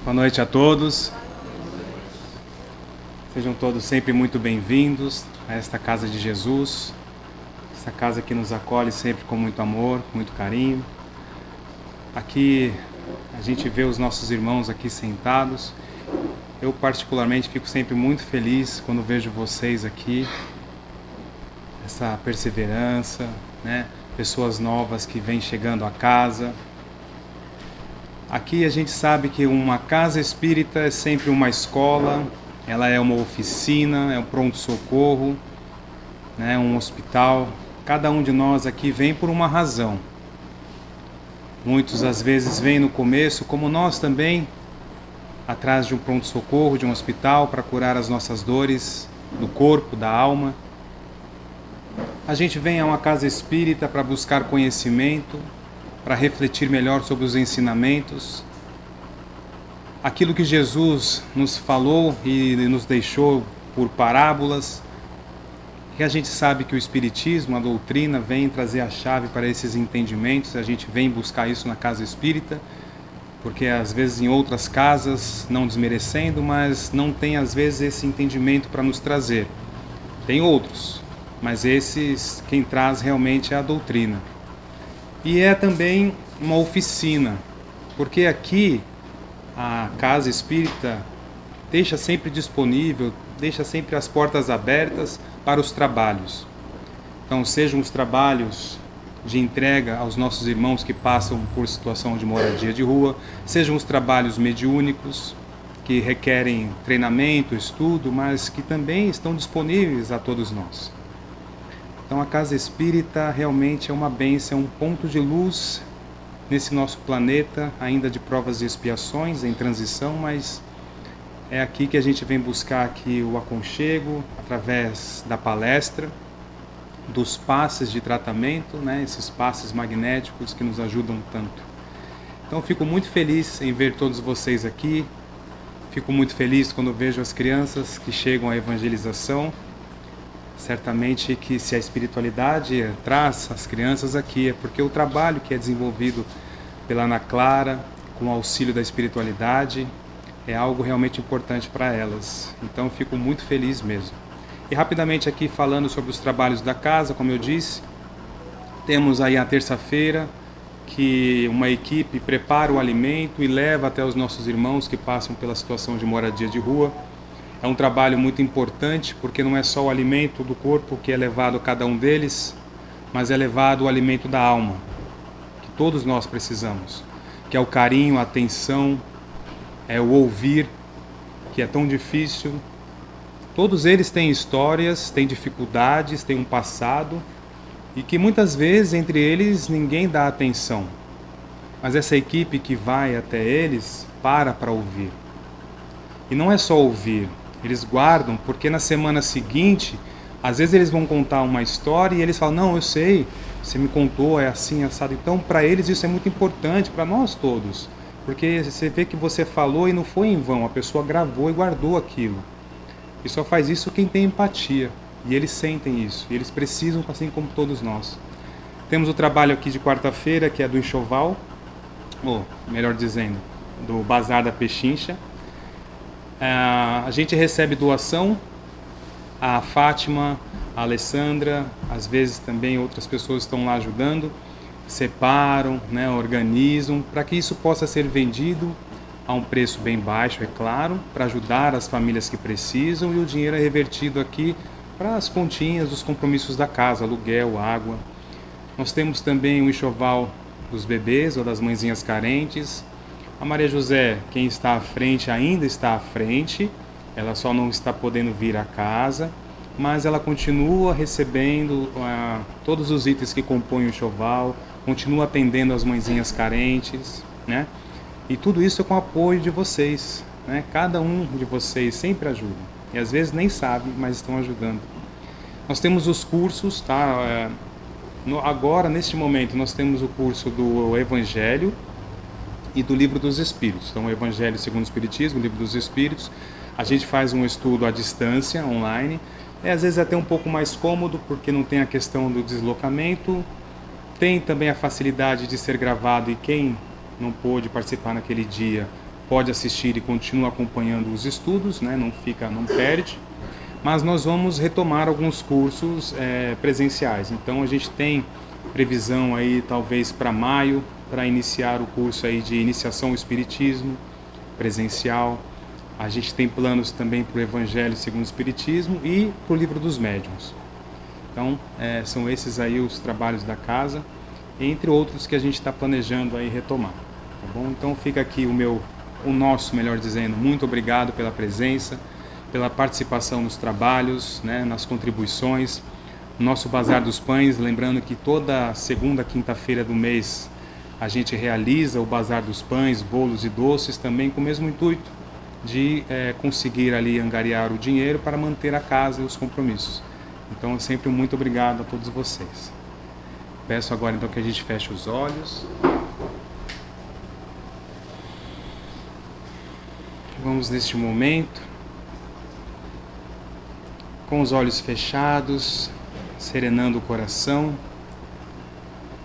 Boa noite a todos. Sejam todos sempre muito bem-vindos a esta casa de Jesus, essa casa que nos acolhe sempre com muito amor, muito carinho. Aqui a gente vê os nossos irmãos aqui sentados. Eu particularmente fico sempre muito feliz quando vejo vocês aqui, essa perseverança, né? Pessoas novas que vêm chegando à casa. Aqui a gente sabe que uma casa espírita é sempre uma escola, ela é uma oficina, é um pronto-socorro, né, um hospital. Cada um de nós aqui vem por uma razão. Muitos às vezes vêm no começo, como nós também, atrás de um pronto-socorro, de um hospital, para curar as nossas dores do corpo, da alma. A gente vem a uma casa espírita para buscar conhecimento, para refletir melhor sobre os ensinamentos, aquilo que Jesus nos falou e nos deixou por parábolas, que a gente sabe que o Espiritismo, a doutrina, vem trazer a chave para esses entendimentos. A gente vem buscar isso na casa espírita, porque às vezes em outras casas, não desmerecendo, mas não tem às vezes esse entendimento para nos trazer. Tem outros, mas esses, quem traz realmente é a doutrina. E é também uma oficina, porque aqui a casa espírita deixa sempre disponível, deixa sempre as portas abertas para os trabalhos. Então, sejam os trabalhos de entrega aos nossos irmãos que passam por situação de moradia de rua, sejam os trabalhos mediúnicos, que requerem treinamento, estudo, mas que também estão disponíveis a todos nós. Então a casa espírita realmente é uma bênção, é um ponto de luz nesse nosso planeta, ainda de provas e expiações, em transição, mas é aqui que a gente vem buscar aqui o aconchego, através da palestra, dos passes de tratamento, né, esses passes magnéticos que nos ajudam tanto. Então fico muito feliz em ver todos vocês aqui, fico muito feliz quando vejo as crianças que chegam à evangelização. Certamente que se a espiritualidade traz as crianças aqui, é porque o trabalho que é desenvolvido pela Ana Clara, com o auxílio da espiritualidade, é algo realmente importante para elas. Então fico muito feliz mesmo. E rapidamente aqui falando sobre os trabalhos da casa, como eu disse, temos aí a terça-feira que uma equipe prepara o alimento e leva até os nossos irmãos que passam pela situação de moradia de rua. É um trabalho muito importante, porque não é só o alimento do corpo que é levado a cada um deles, mas é levado o alimento da alma, que todos nós precisamos, que é o carinho, a atenção, é o ouvir, que é tão difícil. Todos eles têm histórias, têm dificuldades, têm um passado, e que muitas vezes entre eles ninguém dá atenção. Mas essa equipe que vai até eles para ouvir. E não é só ouvir, eles guardam, porque na semana seguinte, às vezes eles vão contar uma história e eles falam, não, eu sei, você me contou, é assim, assado. Então, para eles isso é muito importante, para nós todos. Porque você vê que você falou e não foi em vão, a pessoa gravou e guardou aquilo. E só faz isso quem tem empatia. E eles sentem isso, e eles precisam, assim como todos nós. Temos o trabalho aqui de quarta-feira, que é do enxoval, ou melhor dizendo, do Bazar da Pechincha. A gente recebe doação, a Fátima, a Alessandra, às vezes também outras pessoas estão lá ajudando, separam, né, organizam, para que isso possa ser vendido a um preço bem baixo, é claro, para ajudar as famílias que precisam, e o dinheiro é revertido aqui para as continhas dos compromissos da casa, aluguel, água. Nós temos também o enxoval dos bebês ou das mãezinhas carentes. A Maria José, quem está à frente, ainda está à frente, ela só não está podendo vir à casa, mas ela continua recebendo todos os itens que compõem o enxoval, continua atendendo as mãezinhas carentes, né? E tudo isso é com o apoio de vocês, né? Cada um de vocês sempre ajuda, e às vezes nem sabe, mas estão ajudando. Nós temos os cursos, tá? Agora, neste momento, nós temos o curso do Evangelho e do Livro dos Espíritos. Então, o Evangelho segundo o Espiritismo, o Livro dos Espíritos. A gente faz um estudo à distância, online. Às vezes até um pouco mais cômodo, porque não tem a questão do deslocamento. Tem também a facilidade de ser gravado, e quem não pôde participar naquele dia pode assistir e continua acompanhando os estudos, né? Não perde. Mas nós vamos retomar alguns cursos presenciais. Então a gente tem previsão aí talvez para maio, para iniciar o curso aí de iniciação ao Espiritismo presencial. A gente tem planos também para o Evangelho segundo o Espiritismo e para o Livro dos Médiuns. Então são esses aí os trabalhos da casa, entre outros que a gente está planejando aí retomar. Tá bom? Então fica aqui o nosso, melhor dizendo, muito obrigado pela presença, pela participação nos trabalhos, né, nas contribuições. Nosso Bazar dos Pães, lembrando que toda segunda quinta-feira do mês a gente realiza o Bazar dos Pães, bolos e doces, também com o mesmo intuito de conseguir ali angariar o dinheiro para manter a casa e os compromissos. Então, sempre muito obrigado a todos vocês. Peço agora então que a gente feche os olhos. Vamos neste momento, com os olhos fechados, serenando o coração,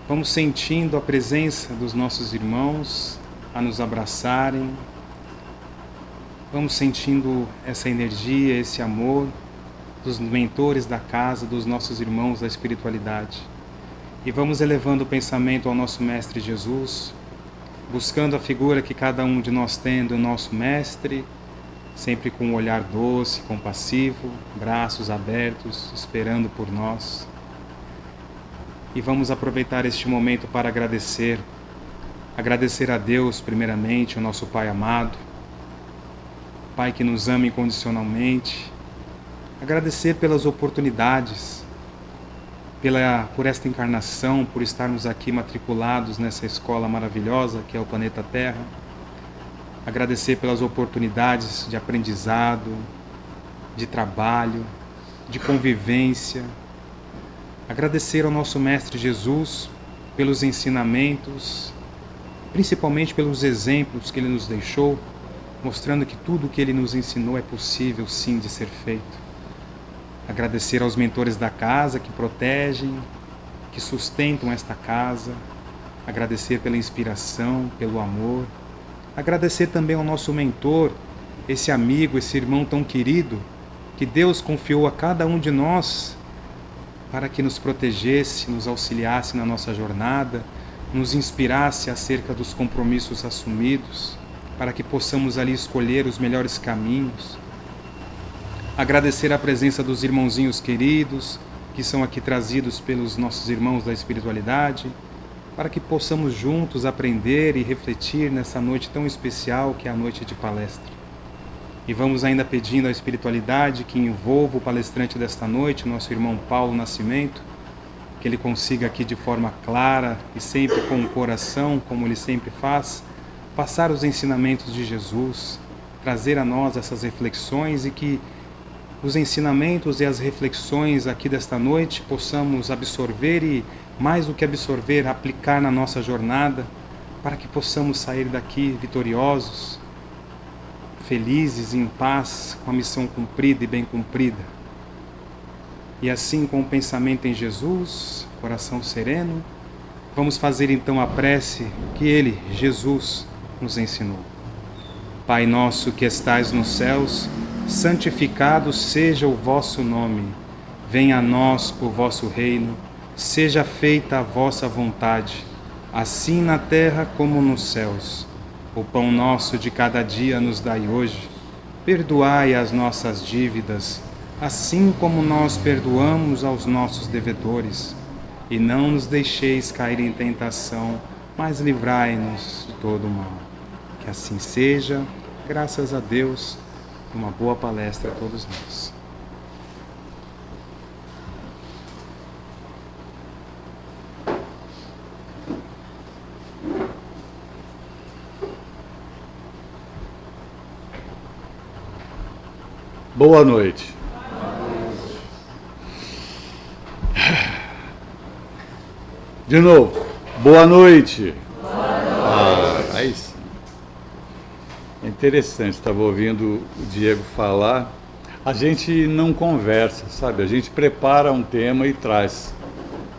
vamos sentindo a presença dos nossos irmãos a nos abraçarem, vamos sentindo essa energia, esse amor dos mentores da casa, dos nossos irmãos da espiritualidade. E vamos elevando o pensamento ao nosso Mestre Jesus, buscando a figura que cada um de nós tem do nosso Mestre, sempre com um olhar doce, compassivo, braços abertos, esperando por nós. E vamos aproveitar este momento para agradecer a Deus primeiramente, o nosso Pai amado, Pai que nos ama incondicionalmente, agradecer pelas oportunidades, por esta encarnação, por estarmos aqui matriculados nessa escola maravilhosa que é o planeta Terra, agradecer pelas oportunidades de aprendizado, de trabalho, de convivência, agradecer ao nosso Mestre Jesus pelos ensinamentos, principalmente pelos exemplos que Ele nos deixou, mostrando que tudo o que Ele nos ensinou é possível sim de ser feito. Agradecer aos mentores da casa que protegem, que sustentam esta casa, agradecer pela inspiração, pelo amor, agradecer também ao nosso mentor, esse amigo, esse irmão tão querido, que Deus confiou a cada um de nós para que nos protegesse, nos auxiliasse na nossa jornada, nos inspirasse acerca dos compromissos assumidos, para que possamos ali escolher os melhores caminhos. Agradecer a presença dos irmãozinhos queridos, que são aqui trazidos pelos nossos irmãos da espiritualidade, para que possamos juntos aprender e refletir nessa noite tão especial que é a noite de palestra. E vamos ainda pedindo à espiritualidade que envolva o palestrante desta noite, nosso irmão Paulo Nascimento, que ele consiga aqui de forma clara e sempre com o coração, como ele sempre faz, passar os ensinamentos de Jesus, trazer a nós essas reflexões e que os ensinamentos e as reflexões aqui desta noite possamos absorver e, mais do que absorver, aplicar na nossa jornada, para que possamos sair daqui vitoriosos, felizes, em paz, com a missão cumprida e bem cumprida. E assim, com o pensamento em Jesus, coração sereno, vamos fazer então a prece que Ele, Jesus, nos ensinou. Pai nosso que estais nos céus, santificado seja o vosso nome. Venha a nós o vosso reino. Seja feita a vossa vontade, assim na terra como nos céus. O pão nosso de cada dia nos dai hoje. Perdoai as nossas dívidas, assim como nós perdoamos aos nossos devedores. E não nos deixeis cair em tentação, mas livrai-nos de todo o mal. Que assim seja, graças a Deus. Uma boa palestra a todos nós. Boa noite. De novo, boa noite. Aí sim. É interessante, estava ouvindo o Diego falar. A gente não conversa, sabe? A gente prepara um tema e traz,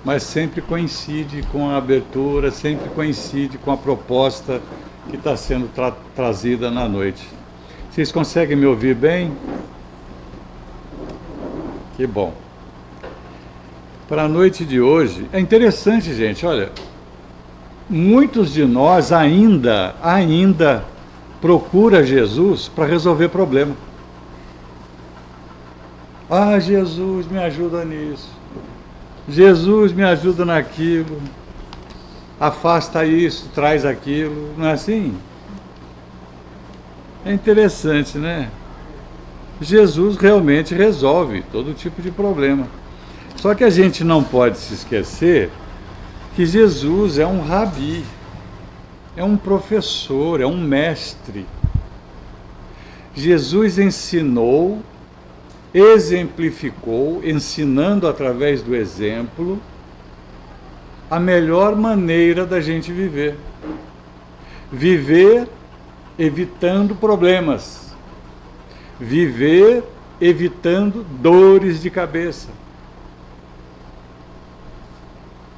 mas sempre coincide com a abertura, sempre coincide com a proposta que está sendo trazida na noite. Vocês conseguem me ouvir bem? Que bom. Para a noite de hoje, é interessante, gente, olha, muitos de nós ainda procura Jesus para resolver problema. Ah, Jesus, me ajuda nisso. Jesus, me ajuda naquilo. Afasta isso, traz aquilo. Não é assim? É interessante, né? Jesus realmente resolve todo tipo de problema. Só que a gente não pode se esquecer que Jesus é um rabi, é um professor, é um mestre. Jesus ensinou, exemplificou, ensinando através do exemplo, a melhor maneira da gente viver. Viver evitando problemas. Viver evitando dores de cabeça.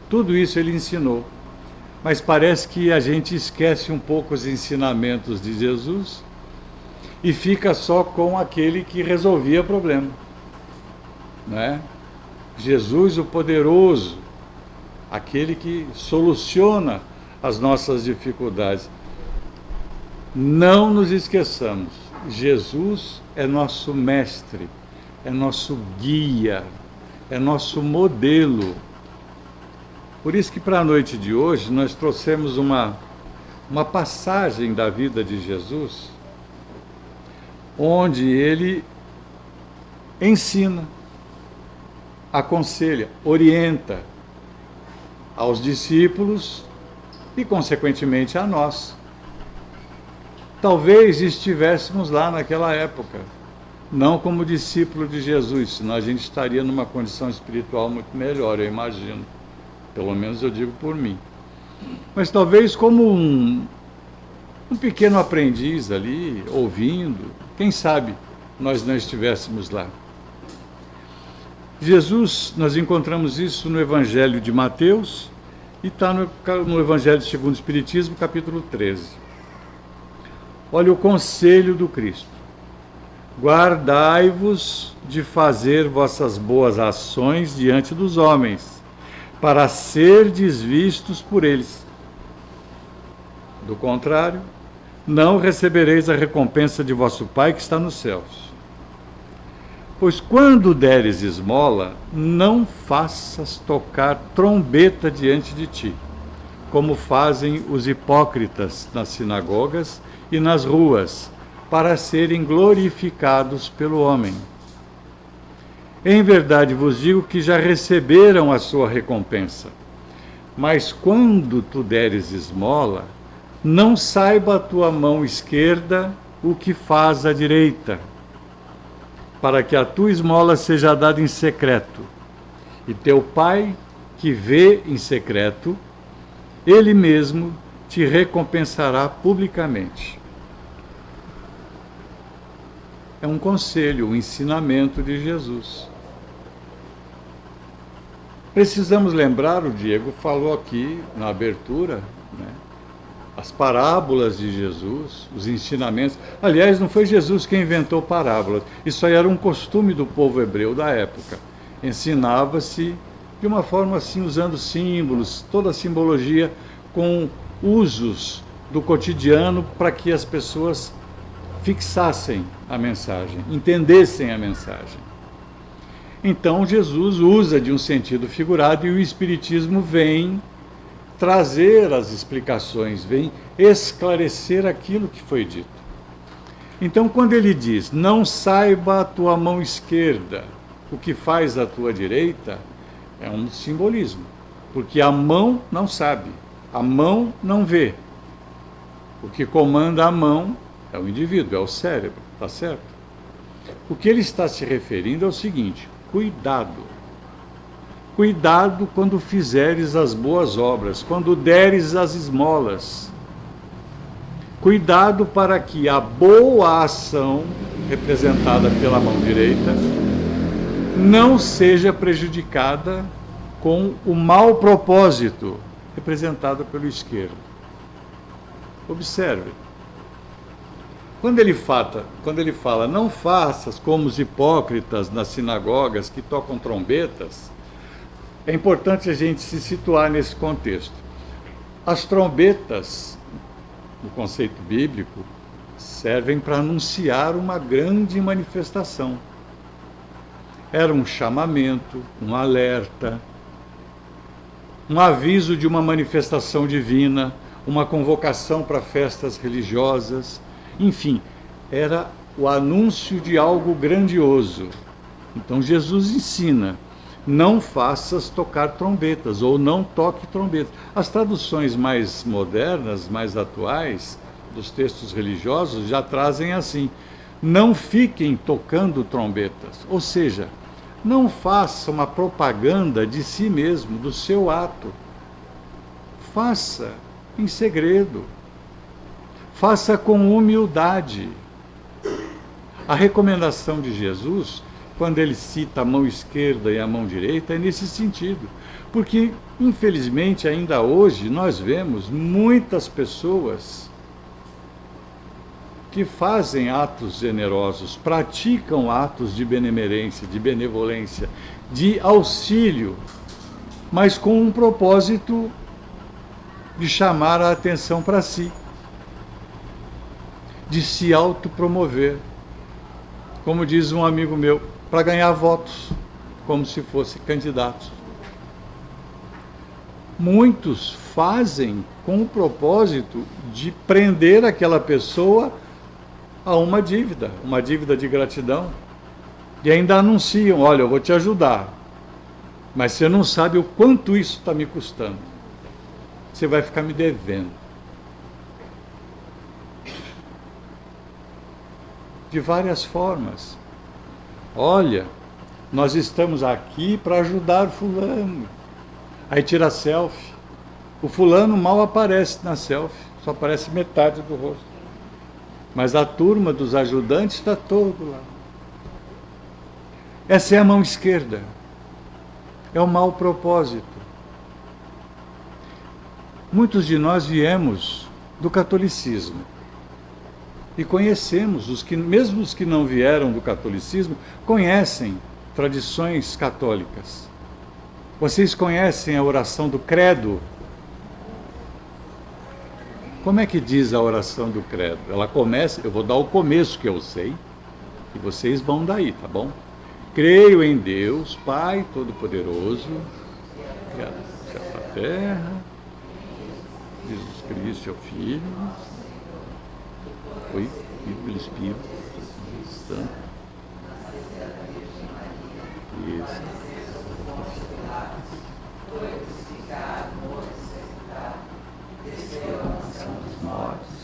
Tudo isso ele ensinou. Mas parece que a gente esquece um pouco os ensinamentos de Jesus e fica só com aquele que resolvia o problema. Não é? Jesus, o poderoso, aquele que soluciona as nossas dificuldades. Não nos esqueçamos, Jesus é nosso mestre, é nosso guia, é nosso modelo. Por isso que para a noite de hoje nós trouxemos uma passagem da vida de Jesus, onde ele ensina, aconselha, orienta aos discípulos e, consequentemente, a nós. Talvez estivéssemos lá naquela época, não como discípulo de Jesus, senão a gente estaria numa condição espiritual muito melhor, eu imagino. Pelo menos eu digo por mim. Mas talvez como um pequeno aprendiz ali, ouvindo, quem sabe nós não estivéssemos lá. Jesus, nós encontramos isso no Evangelho de Mateus e está no Evangelho segundo o Espiritismo, capítulo 13. Olha o conselho do Cristo. Guardai-vos de fazer vossas boas ações diante dos homens, para serdes vistos por eles. Do contrário, não recebereis a recompensa de vosso Pai que está nos céus. Pois quando deres esmola, não faças tocar trombeta diante de ti, como fazem os hipócritas nas sinagogas e nas ruas, para serem glorificados pelo homem. Em verdade vos digo que já receberam a sua recompensa. Mas quando tu deres esmola, não saiba a tua mão esquerda o que faz a direita, para que a tua esmola seja dada em secreto. E teu Pai, que vê em secreto, ele mesmo te recompensará publicamente. É um conselho, um ensinamento de Jesus. Precisamos lembrar, o Diego falou aqui na abertura, né, as parábolas de Jesus, os ensinamentos. Aliás, não foi Jesus quem inventou parábolas. Isso aí era um costume do povo hebreu da época. Ensinava-se de uma forma assim, usando símbolos, toda a simbologia, com usos do cotidiano para que as pessoas fixassem a mensagem, entendessem a mensagem. Então Jesus usa de um sentido figurado e o Espiritismo vem trazer as explicações, vem esclarecer aquilo que foi dito. Então, quando ele diz, não saiba a tua mão esquerda o que faz a tua direita, é um simbolismo, porque a mão não sabe, a mão não vê. O que comanda a mão é o indivíduo, é o cérebro, tá certo? O que ele está se referindo é o seguinte: cuidado. Cuidado quando fizeres as boas obras, quando deres as esmolas. Cuidado para que a boa ação, representada pela mão direita, não seja prejudicada com o mau propósito, representado pelo esquerdo. Observe. Quando ele fala, não faças como os hipócritas nas sinagogas que tocam trombetas, é importante a gente se situar nesse contexto. As trombetas, no conceito bíblico, servem para anunciar uma grande manifestação. Era um chamamento, um alerta, um aviso de uma manifestação divina, uma convocação para festas religiosas, enfim, era o anúncio de algo grandioso. Então Jesus ensina, não faças tocar trombetas, ou não toque trombetas. As traduções mais modernas, mais atuais, dos textos religiosos, já trazem assim, não fiquem tocando trombetas, ou seja, não faça uma propaganda de si mesmo, do seu ato. Faça em segredo. Faça com humildade. A recomendação de Jesus, quando ele cita a mão esquerda e a mão direita, é nesse sentido. Porque, infelizmente, ainda hoje, nós vemos muitas pessoas que fazem atos generosos, praticam atos de benemerência, de benevolência, de auxílio, mas com um propósito de chamar a atenção para si, de se autopromover. Como diz um amigo meu, para ganhar votos, como se fossem candidatos. Muitos fazem com o propósito de prender aquela pessoa a uma dívida de gratidão, e ainda anunciam, olha, eu vou te ajudar, mas você não sabe o quanto isso está me custando, você vai ficar me devendo. De várias formas. Olha, nós estamos aqui para ajudar fulano. Aí tira selfie. O fulano mal aparece na selfie, só aparece metade do rosto. Mas a turma dos ajudantes está todo lá. Essa é a mão esquerda. É o mau propósito. Muitos de nós viemos do catolicismo. E conhecemos, mesmo os que não vieram do catolicismo, conhecem tradições católicas. Vocês conhecem a oração do credo? Como é que diz a oração do credo? Ela começa, eu vou dar o começo que eu sei, e vocês vão daí, tá bom? Creio em Deus, Pai Todo-Poderoso, criado no céu e na terra, Jesus Cristo, seu Filho, foi filho pelo Espírito Santo. Isso. Dos mortos.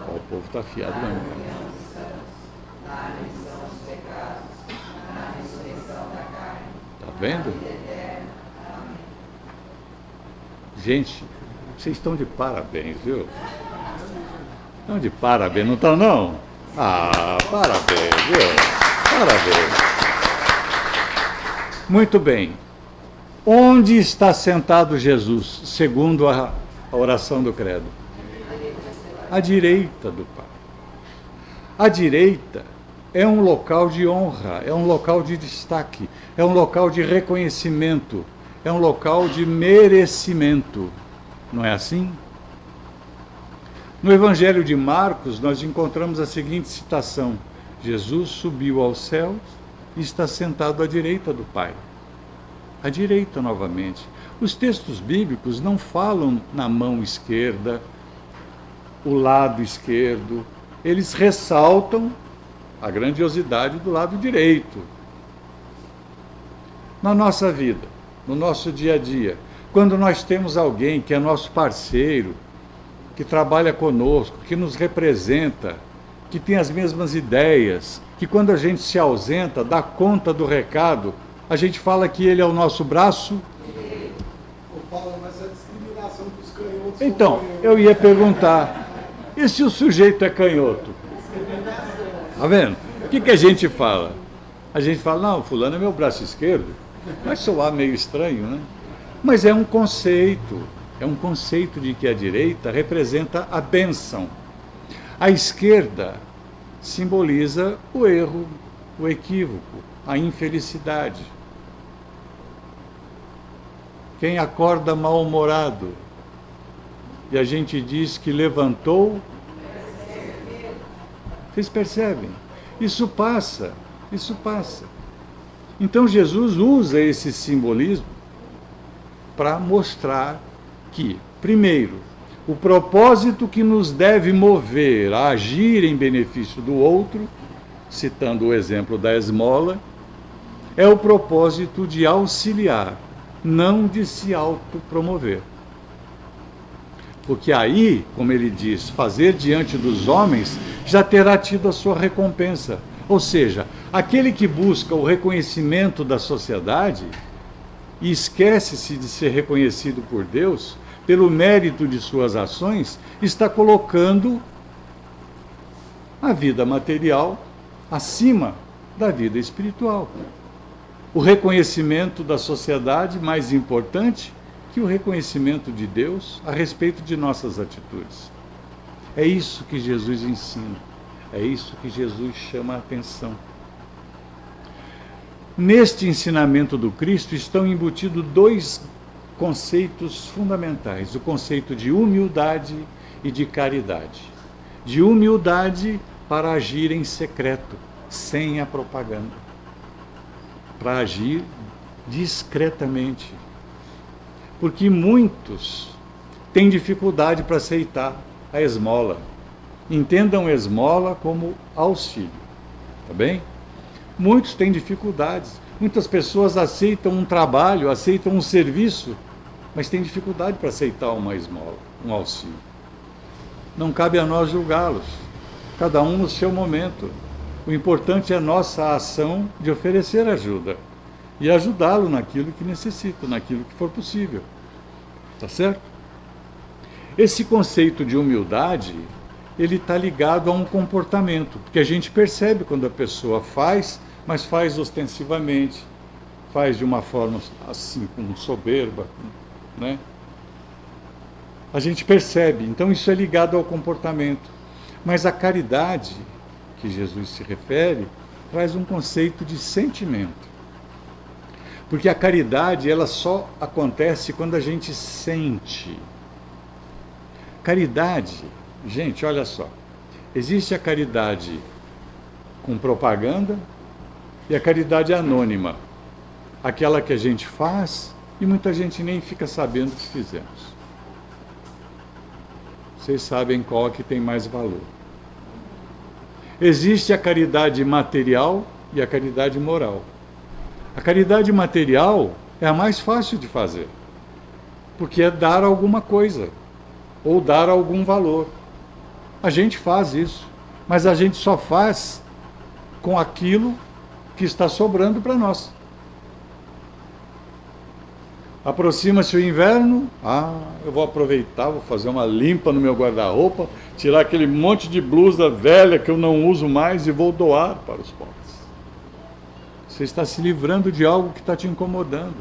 O povo está afiado mesmo. Tá vendo? Gente, vocês estão de parabéns, viu? Estão de parabéns, não estão não? Ah, parabéns, viu? Parabéns. Muito bem. Onde está sentado Jesus, segundo a oração do credo? À direita do Pai. A direita é um local de honra, é um local de destaque, é um local de reconhecimento, é um local de merecimento. Não é assim? No Evangelho de Marcos, nós encontramos a seguinte citação: Jesus subiu aos céus e está sentado à direita do Pai. À direita novamente. Os textos bíblicos não falam na mão esquerda, o lado esquerdo, eles ressaltam a grandiosidade do lado direito. Na nossa vida, no nosso dia a dia, quando nós temos alguém que é nosso parceiro, que trabalha conosco, que nos representa, que tem as mesmas ideias, que quando a gente se ausenta, dá conta do recado, a gente fala que ele é o nosso braço. Então, eu ia perguntar, E se o sujeito é canhoto? Tá vendo? O que a gente fala? A gente fala, não, fulano é meu braço esquerdo. Vai soar meio estranho, né? Mas é um conceito de que a direita representa a bênção. A esquerda simboliza o erro, o equívoco, a infelicidade. Quem acorda mal-humorado e a gente diz que levantou, vocês percebem? Isso passa. Então Jesus usa esse simbolismo para mostrar que, primeiro, o propósito que nos deve mover a agir em benefício do outro, citando o exemplo da esmola, é o propósito de auxiliar, não de se autopromover. Porque aí, como ele diz, fazer diante dos homens já terá tido a sua recompensa. Ou seja, aquele que busca o reconhecimento da sociedade e esquece-se de ser reconhecido por Deus, pelo mérito de suas ações, está colocando a vida material acima da vida espiritual. O reconhecimento da sociedade mais importante que o reconhecimento de Deus a respeito de nossas atitudes. É isso que Jesus ensina. É isso que Jesus chama a atenção. Neste ensinamento do Cristo estão embutidos dois conceitos fundamentais: o conceito de humildade e de caridade. De humildade para agir em secreto, sem a propaganda. Para agir discretamente. Porque muitos têm dificuldade para aceitar a esmola. Entendam esmola como auxílio, tá bem? Muitos têm dificuldades. Muitas pessoas aceitam um trabalho, aceitam um serviço, mas têm dificuldade para aceitar uma esmola, um auxílio. Não cabe a nós julgá-los, cada um no seu momento. O importante é a nossa ação de oferecer ajuda e ajudá-lo naquilo que necessita, naquilo que for possível. Tá certo? Esse conceito de humildade, ele está ligado a um comportamento, porque a gente percebe quando a pessoa faz, mas faz ostensivamente, faz de uma forma assim, com soberba, né? A gente percebe, então isso é ligado ao comportamento. Mas a caridade, que Jesus se refere, traz um conceito de sentimento. Porque a caridade, ela só acontece quando a gente sente. Caridade, gente, olha só, existe a caridade com propaganda e a caridade anônima, aquela que a gente faz e muita gente nem fica sabendo que fizemos. Vocês sabem qual que tem mais valor. Existe a caridade material e a caridade moral. A caridade material é a mais fácil de fazer, porque é dar alguma coisa ou dar algum valor. A gente faz isso, mas a gente só faz com aquilo que está sobrando para nós. Aproxima-se o inverno, eu vou aproveitar, vou fazer uma limpa no meu guarda-roupa, tirar aquele monte de blusa velha que eu não uso mais e vou doar para os pobres. Você está se livrando de algo que está te incomodando.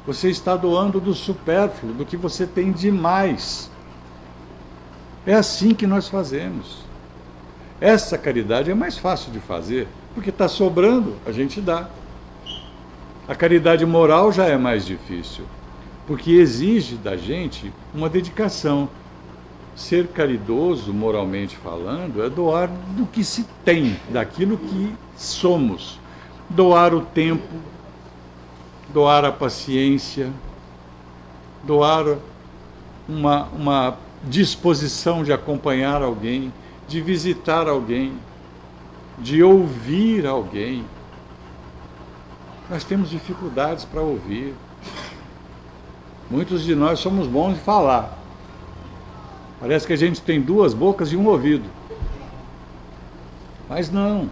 Você está doando do supérfluo, do que você tem demais. É assim que nós fazemos. Essa caridade é mais fácil de fazer, porque está sobrando, a gente dá. A caridade moral já é mais difícil, porque exige da gente uma dedicação. Ser caridoso, moralmente falando, é doar do que se tem, daquilo que somos. Doar o tempo, doar a paciência, doar uma disposição de acompanhar alguém, de visitar alguém, de ouvir alguém. Nós temos dificuldades para ouvir. Muitos de nós somos bons de falar. Parece que a gente tem duas bocas e um ouvido. Mas não.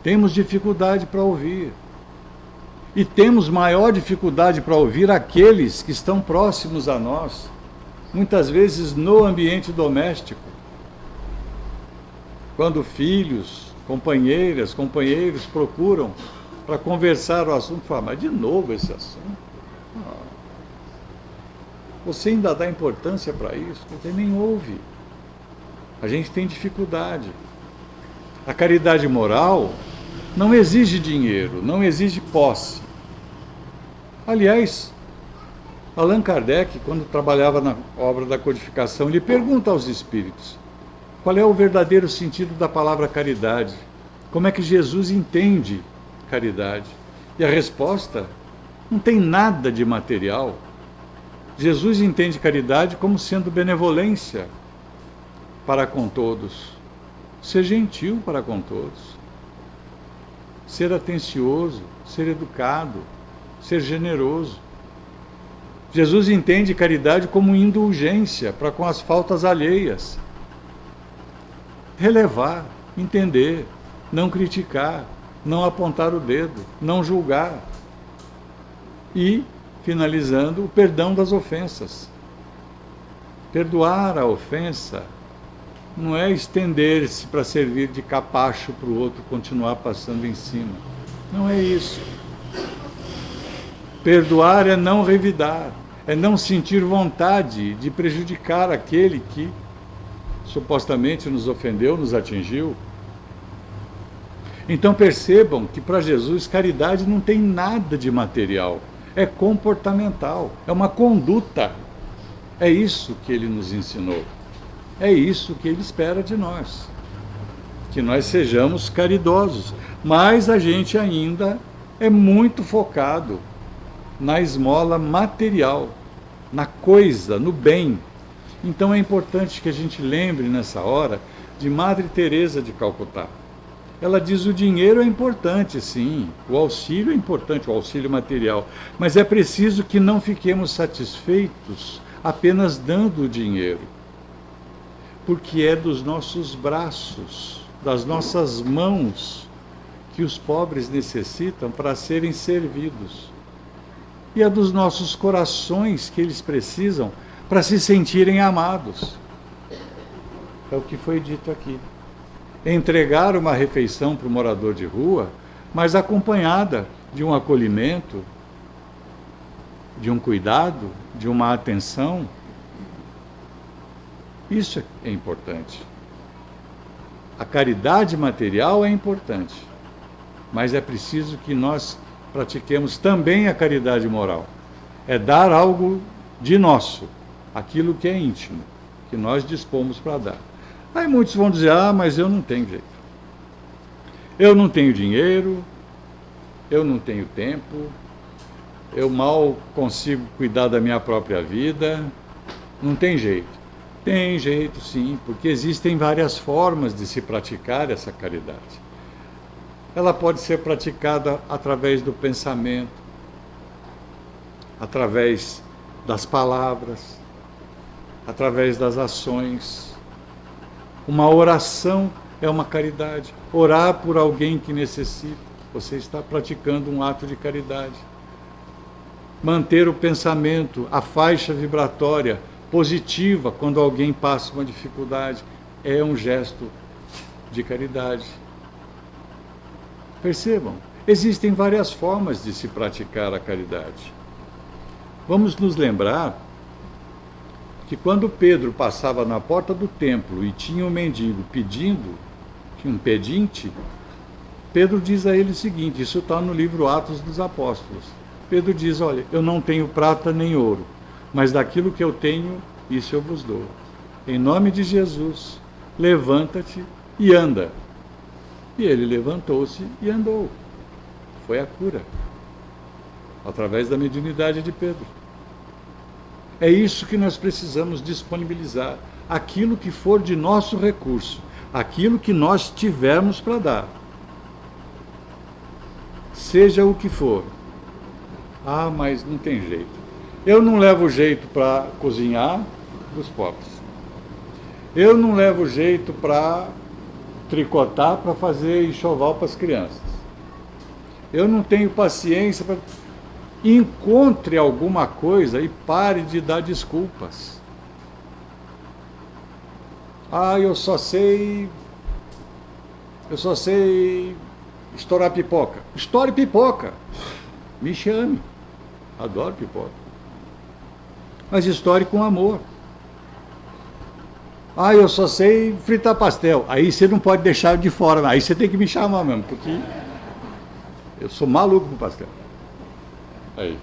Temos dificuldade para ouvir. E temos maior dificuldade para ouvir aqueles que estão próximos a nós. muitas vezes no ambiente doméstico, quando filhos, companheiras, companheiros procuram para conversar o assunto, falam, mas de novo esse assunto? Você ainda dá importância para isso? Você nem ouve. A gente tem dificuldade. A caridade moral não exige dinheiro, não exige posse. Aliás, Allan Kardec, quando trabalhava na obra da codificação, ele pergunta aos espíritos qual é o verdadeiro sentido da palavra caridade. Como é que Jesus entende caridade? E a resposta não tem nada de material. Jesus entende caridade como sendo benevolência para com todos, ser gentil para com todos, ser atencioso, ser educado, ser generoso. Jesus entende caridade como indulgência para com as faltas alheias. Relevar, entender, não criticar, não apontar o dedo, não julgar. E, finalizando, o perdão das ofensas. Perdoar a ofensa não é estender-se para servir de capacho para o outro continuar passando em cima. Não é isso. Perdoar é não revidar, é não sentir vontade de prejudicar aquele que supostamente nos ofendeu, nos atingiu. Então percebam que para Jesus caridade não tem nada de material, é comportamental, é uma conduta. É isso que ele nos ensinou, é isso que ele espera de nós, que nós sejamos caridosos, mas a gente ainda é muito focado na esmola material, na coisa, no bem. Então é importante que a gente lembre nessa hora de Madre Teresa de Calcutá. Ela diz: o dinheiro é importante, sim, o auxílio é importante, o auxílio material, mas é preciso que não fiquemos satisfeitos apenas dando o dinheiro, porque é dos nossos braços, das nossas mãos, que os pobres necessitam para serem servidos. E é dos nossos corações que eles precisam para se sentirem amados. É o que foi dito aqui. Entregar uma refeição para o morador de rua, mas acompanhada de um acolhimento, de um cuidado, de uma atenção. Isso é importante. A caridade material é importante, mas é preciso que nós pratiquemos também a caridade moral. É dar algo de nosso, aquilo que é íntimo, que nós dispomos para dar. Aí muitos vão dizer: mas eu não tenho jeito. Eu não tenho dinheiro, eu não tenho tempo, eu mal consigo cuidar da minha própria vida, não tem jeito. Tem jeito sim, porque existem várias formas de se praticar essa caridade. Ela pode ser praticada através do pensamento, através das palavras, através das ações. Uma oração é uma caridade. Orar por alguém que necessita, você está praticando um ato de caridade. Manter o pensamento, a faixa vibratória positiva quando alguém passa uma dificuldade, é um gesto de caridade. Percebam, existem várias formas de se praticar a caridade. Vamos nos lembrar que quando Pedro passava na porta do templo e tinha um mendigo pedindo, tinha um pedinte, Pedro diz a ele o seguinte, isso está no livro Atos dos Apóstolos. Pedro diz: olha, eu não tenho prata nem ouro, mas daquilo que eu tenho, isso eu vos dou. Em nome de Jesus, levanta-te e anda. E ele levantou-se e andou. Foi a cura, através da mediunidade de Pedro. É isso que nós precisamos disponibilizar, aquilo que for de nosso recurso, aquilo que nós tivermos para dar. Seja o que for. Mas não tem jeito. Eu não levo jeito para cozinhar dos pobres. Eu não levo jeito para tricotar, para fazer enxoval para as crianças. Eu não tenho paciência para... Encontre alguma coisa e pare de dar desculpas. Ah, eu só sei estourar pipoca. Estoure pipoca. Me chame. Adoro pipoca. Mas estoure com amor. Ah, eu só sei fritar pastel. Aí você não pode deixar de fora. Aí você tem que me chamar mesmo, porque eu sou maluco com pastel. Aí.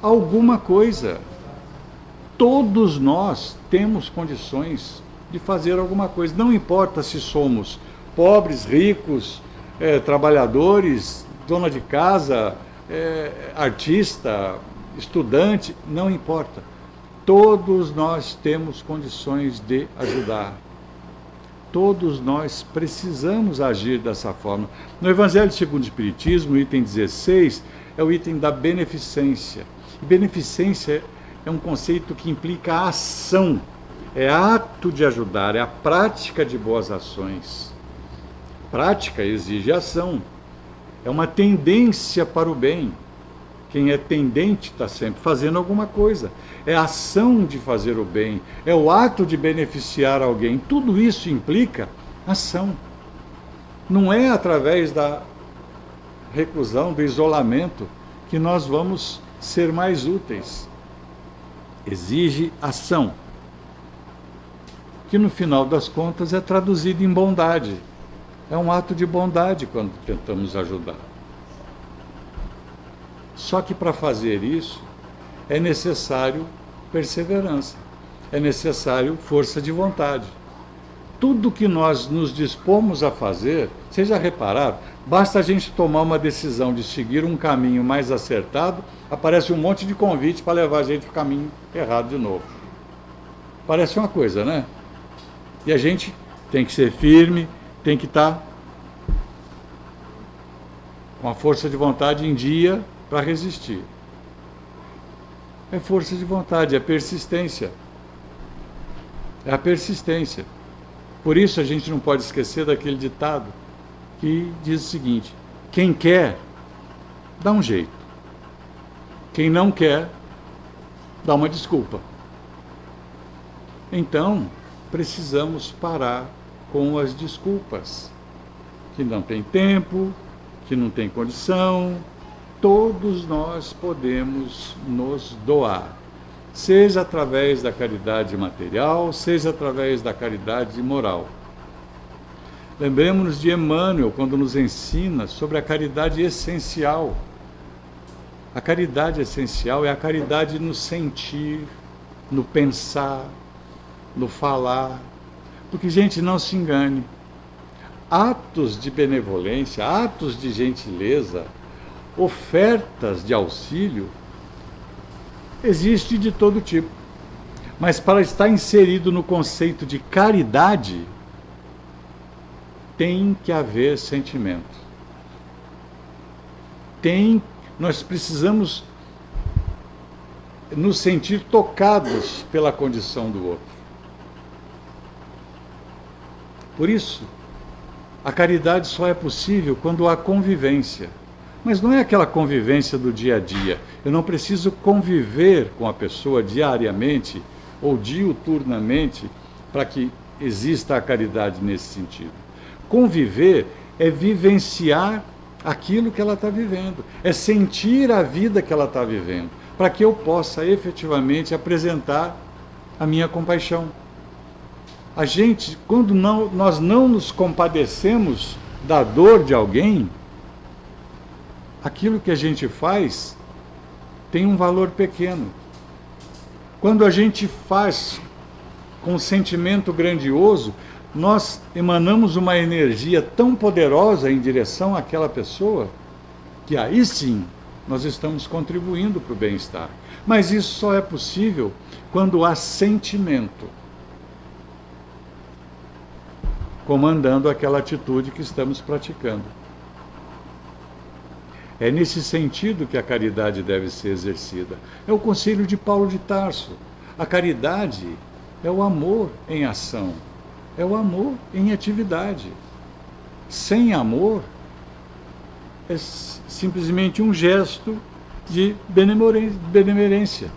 Alguma coisa. Todos nós temos condições de fazer alguma coisa. Não importa se somos pobres, ricos, trabalhadores, dona de casa, artista, estudante, não importa. Todos nós temos condições de ajudar. Todos nós precisamos agir dessa forma. No Evangelho segundo o Espiritismo, o item 16, é o item da beneficência. E beneficência é um conceito que implica a ação, é ato de ajudar, é a prática de boas ações. Prática exige ação, é uma tendência para o bem. Quem é tendente está sempre fazendo alguma coisa. É a ação de fazer o bem, é o ato de beneficiar alguém. Tudo isso implica ação. Não é através da reclusão, do isolamento, que nós vamos ser mais úteis. Exige ação, que no final das contas é traduzido em bondade. É um ato de bondade quando tentamos ajudar. Só que para fazer isso é necessário perseverança, é necessário força de vontade. Tudo que nós nos dispomos a fazer, vocês já repararam, basta a gente tomar uma decisão de seguir um caminho mais acertado, aparece um monte de convite para levar a gente para o caminho errado de novo. Parece uma coisa, né? E a gente tem que ser firme, tem que estar com a força de vontade em dia para resistir. É força de vontade, é persistência. É a persistência. Por isso a gente não pode esquecer daquele ditado que diz o seguinte: quem quer, dá um jeito. Quem não quer, dá uma desculpa. Então, precisamos parar com as desculpas. Que não tem tempo, que não tem condição. Todos nós podemos nos doar, seja através da caridade material, seja através da caridade moral. Lembremos-nos de Emmanuel, quando nos ensina sobre a caridade essencial. A caridade essencial é a caridade no sentir, no pensar, no falar. Porque, gente, não se engane. Atos de benevolência, atos de gentileza, ofertas de auxílio, existe de todo tipo. Mas para estar inserido no conceito de caridade, tem que haver sentimento. Nós precisamos nos sentir tocados pela condição do outro. Por isso, a caridade só é possível quando há convivência. Mas não é aquela convivência do dia a dia. Eu não preciso conviver com a pessoa diariamente ou diuturnamente para que exista a caridade nesse sentido. Conviver é vivenciar aquilo que ela está vivendo, é sentir a vida que ela está vivendo, para que eu possa efetivamente apresentar a minha compaixão. A gente, quando nós não nos compadecemos da dor de alguém, aquilo que a gente faz tem um valor pequeno. Quando a gente faz com um sentimento grandioso, nós emanamos uma energia tão poderosa em direção àquela pessoa, que aí sim nós estamos contribuindo para o bem-estar. Mas isso só é possível quando há sentimento comandando aquela atitude que estamos praticando. É nesse sentido que a caridade deve ser exercida. É o conselho de Paulo de Tarso. A caridade é o amor em ação, é o amor em atividade. Sem amor, é simplesmente um gesto de benemerência.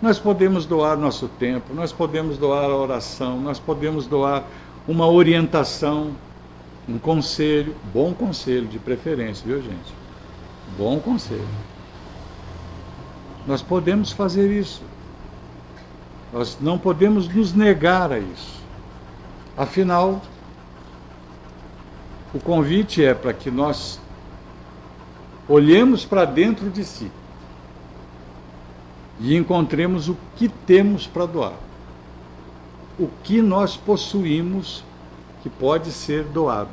Nós podemos doar nosso tempo, nós podemos doar a oração, nós podemos doar uma orientação, um conselho, bom conselho de preferência, viu, gente? Bom conselho. Nós podemos fazer isso. Nós não podemos nos negar a isso. Afinal, o convite é para que nós olhemos para dentro de si e encontremos o que temos para doar. O que nós possuímos que pode ser doado.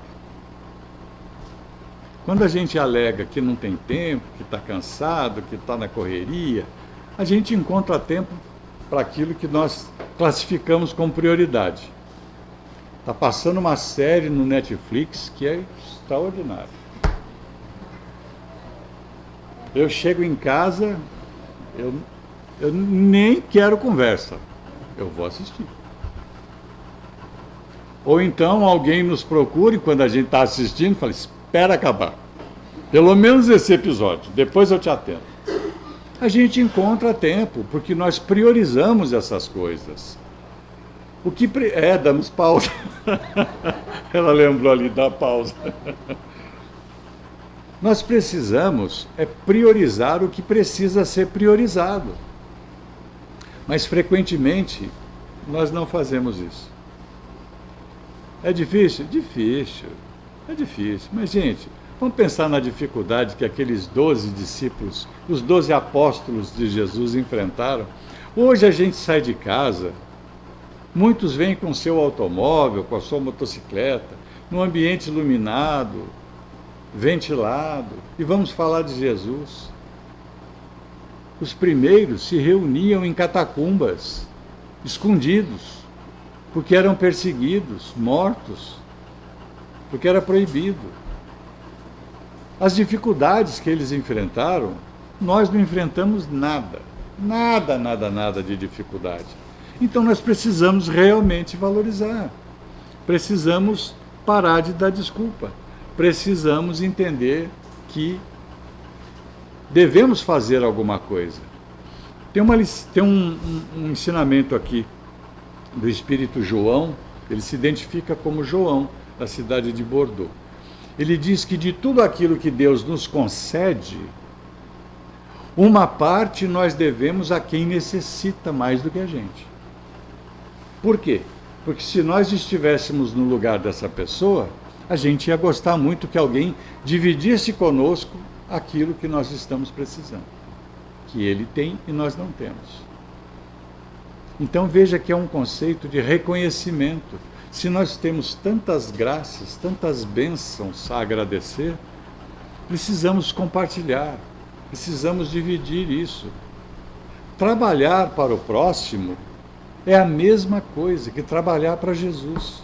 Quando a gente alega que não tem tempo, que está cansado, que está na correria, a gente encontra tempo para aquilo que nós classificamos como prioridade. Está passando uma série no Netflix que é extraordinária. Eu chego em casa, eu nem quero conversa, eu vou assistir. Ou então alguém nos procure quando a gente está assistindo e fala, espera acabar. Pelo menos esse episódio, depois eu te atendo. A gente encontra tempo, porque nós priorizamos essas coisas. O que damos pausa. Ela lembrou ali da pausa. Nós precisamos priorizar o que precisa ser priorizado. Mas frequentemente nós não fazemos isso. É difícil? Difícil. É difícil. Mas, gente, vamos pensar na dificuldade que aqueles 12 discípulos, os 12 apóstolos de Jesus enfrentaram. Hoje a gente sai de casa, muitos vêm com seu automóvel, com a sua motocicleta, num ambiente iluminado, ventilado, e vamos falar de Jesus. Os primeiros se reuniam em catacumbas, escondidos, porque eram perseguidos, mortos, porque era proibido. As dificuldades que eles enfrentaram, nós não enfrentamos nada. Nada de dificuldade. Então nós precisamos realmente valorizar. Precisamos parar de dar desculpa. Precisamos entender que devemos fazer alguma coisa. Tem um ensinamento aqui do Espírito João, ele se identifica como João, da cidade de Bordeaux. Ele diz que de tudo aquilo que Deus nos concede, uma parte nós devemos a quem necessita mais do que a gente. Por quê? Porque se nós estivéssemos no lugar dessa pessoa, a gente ia gostar muito que alguém dividisse conosco aquilo que nós estamos precisando, que ele tem e nós não temos. Então veja que é um conceito de reconhecimento. Se nós temos tantas graças, tantas bênçãos a agradecer, precisamos compartilhar, precisamos dividir isso. Trabalhar para o próximo é a mesma coisa que trabalhar para Jesus.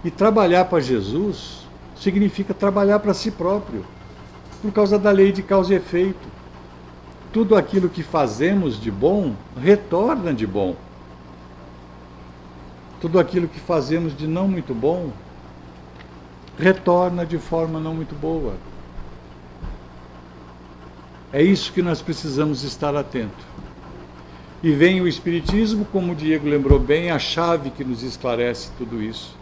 E trabalhar para Jesus significa trabalhar para si próprio, por causa da lei de causa e efeito. Tudo aquilo que fazemos de bom, retorna de bom. Tudo aquilo que fazemos de não muito bom, retorna de forma não muito boa. É isso que nós precisamos estar atentos. E vem o Espiritismo, como o Diego lembrou bem, a chave que nos esclarece tudo isso.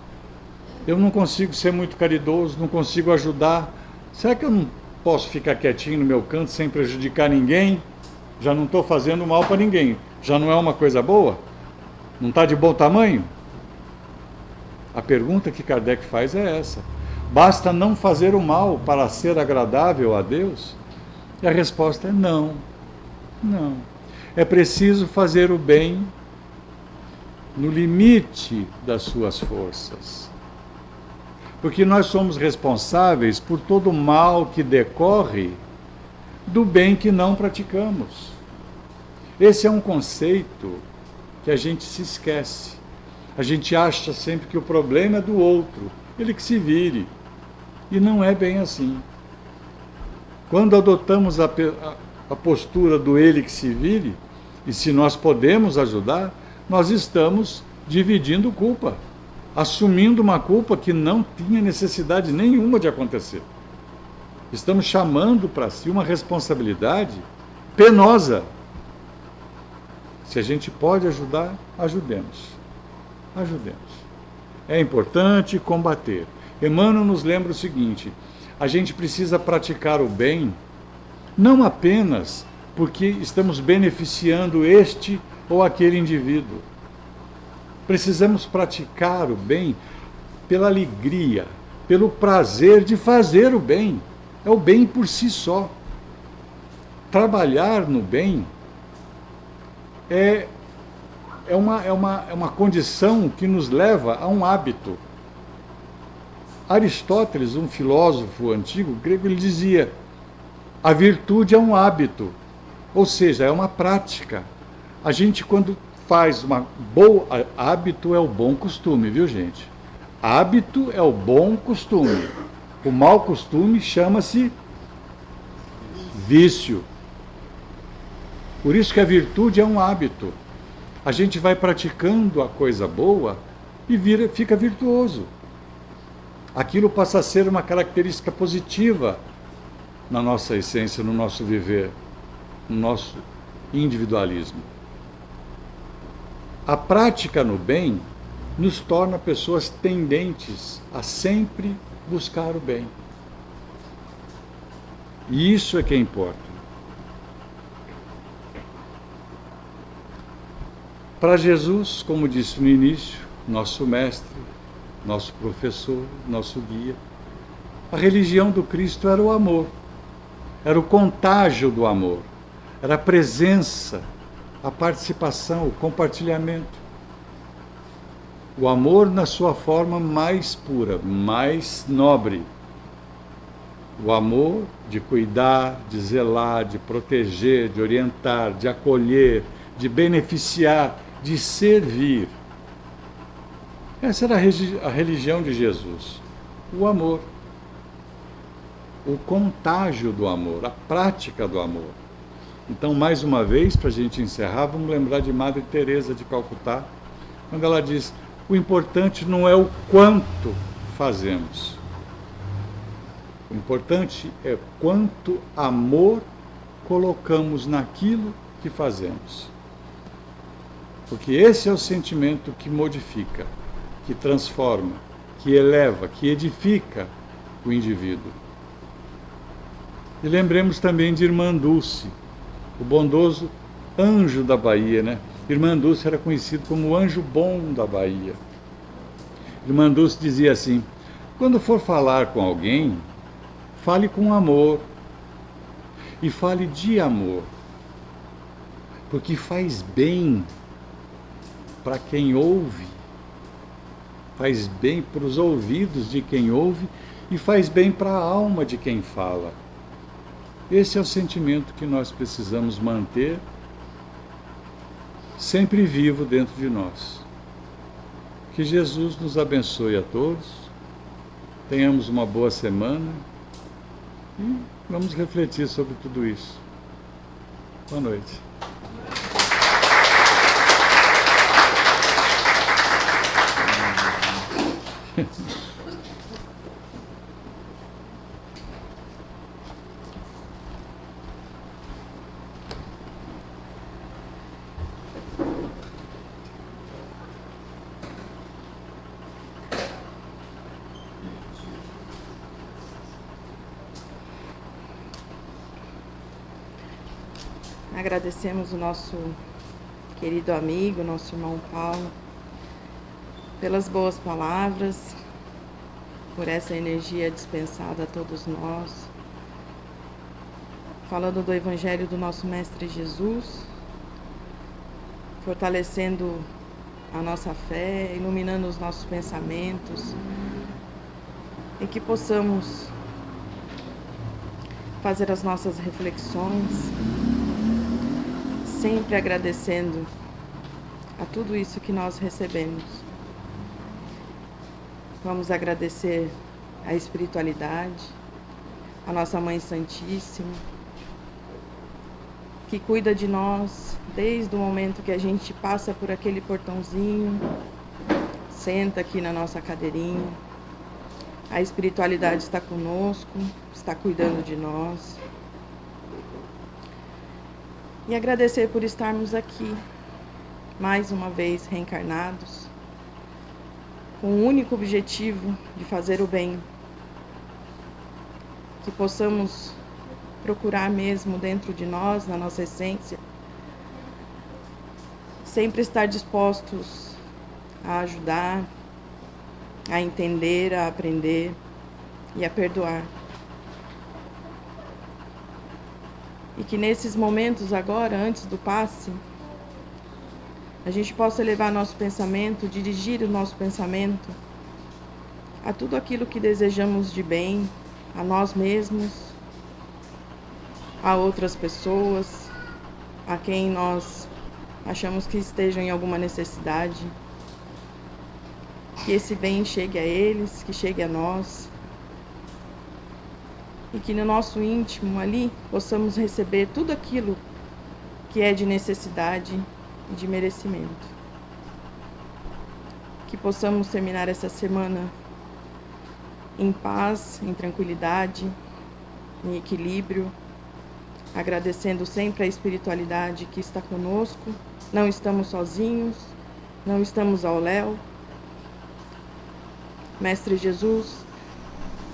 Eu não consigo ser muito caridoso, não consigo ajudar. Será que eu não posso ficar quietinho no meu canto sem prejudicar ninguém? Já não estou fazendo mal para ninguém. Já não é uma coisa boa? Não está de bom tamanho? A pergunta que Kardec faz é essa. Basta não fazer o mal para ser agradável a Deus? E a resposta é não. Não. É preciso fazer o bem no limite das suas forças. Porque nós somos responsáveis por todo o mal que decorre do bem que não praticamos. Esse é um conceito que a gente se esquece. A gente acha sempre que o problema é do outro, ele que se vire. E não é bem assim. Quando adotamos a postura do ele que se vire, e se nós podemos ajudar, nós estamos dividindo culpa, assumindo uma culpa que não tinha necessidade nenhuma de acontecer. Estamos chamando para si uma responsabilidade penosa. Se a gente pode ajudar, ajudemos. Ajudemos. É importante combater. Emmanuel nos lembra o seguinte: a gente precisa praticar o bem, não apenas porque estamos beneficiando este ou aquele indivíduo. Precisamos praticar o bem pela alegria, pelo prazer de fazer o bem. É o bem por si só. Trabalhar no bem é uma condição que nos leva a um hábito. Aristóteles, um filósofo antigo grego, ele dizia: a virtude é um hábito, ou seja, é uma prática. A gente, quando faz uma boa... Hábito é o bom costume, viu, gente? Hábito é o bom costume. O mau costume chama-se vício. Por isso que a virtude é um hábito. A gente vai praticando a coisa boa e fica virtuoso. Aquilo passa a ser uma característica positiva na nossa essência, no nosso viver, no nosso individualismo. A prática no bem nos torna pessoas tendentes a sempre buscar o bem. E isso é que importa. Para Jesus, como disse no início, nosso mestre, nosso professor, nosso guia, a religião do Cristo era o amor, era o contágio do amor, era a presença, a participação, o compartilhamento. O amor na sua forma mais pura, mais nobre. O amor de cuidar, de zelar, de proteger, de orientar, de acolher, de beneficiar, de servir. Essa era a religião de Jesus. O amor. O contágio do amor, a prática do amor. Então, mais uma vez, para a gente encerrar, vamos lembrar de Madre Teresa de Calcutá, quando ela diz: o importante não é o quanto fazemos. O importante é quanto amor colocamos naquilo que fazemos. Porque esse é o sentimento que modifica, que transforma, que eleva, que edifica o indivíduo. E lembremos também de Irmã Dulce, o bondoso anjo da Bahia, né? Irmã Dulce era conhecido como o anjo bom da Bahia. Irmã Dulce dizia assim: quando for falar com alguém, fale com amor e fale de amor, porque faz bem para quem ouve, faz bem para os ouvidos de quem ouve e faz bem para a alma de quem fala. Esse é o sentimento que nós precisamos manter sempre vivo dentro de nós. Que Jesus nos abençoe a todos, tenhamos uma boa semana e vamos refletir sobre tudo isso. Boa noite. Agradecemos o nosso querido amigo, nosso irmão Paulo, pelas boas palavras, por essa energia dispensada a todos nós, falando do Evangelho do nosso Mestre Jesus, fortalecendo a nossa fé, iluminando os nossos pensamentos, e que possamos fazer as nossas reflexões, sempre agradecendo a tudo isso que nós recebemos. Vamos agradecer a espiritualidade, a nossa Mãe Santíssima, que cuida de nós desde o momento que a gente passa por aquele portãozinho, senta aqui na nossa cadeirinha. A espiritualidade está conosco, está cuidando de nós. E agradecer por estarmos aqui, mais uma vez reencarnados, com o único objetivo de fazer o bem. Que possamos procurar mesmo dentro de nós, na nossa essência, sempre estar dispostos a ajudar, a entender, a aprender e a perdoar. E que nesses momentos agora, antes do passe, a gente possa levar nosso pensamento, dirigir o nosso pensamento a tudo aquilo que desejamos de bem, a nós mesmos, a outras pessoas, a quem nós achamos que estejam em alguma necessidade. Que esse bem chegue a eles, que chegue a nós. E que no nosso íntimo ali possamos receber tudo aquilo que é de necessidade e de merecimento. Que possamos terminar essa semana em paz, em tranquilidade, em equilíbrio, agradecendo sempre a espiritualidade que está conosco. Não estamos sozinhos, não estamos ao léu. Mestre Jesus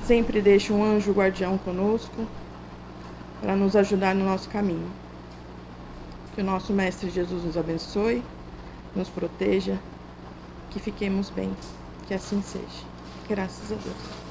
sempre deixa um anjo guardião conosco para nos ajudar no nosso caminho. Que o nosso Mestre Jesus nos abençoe, nos proteja, que fiquemos bem, que assim seja. Graças a Deus.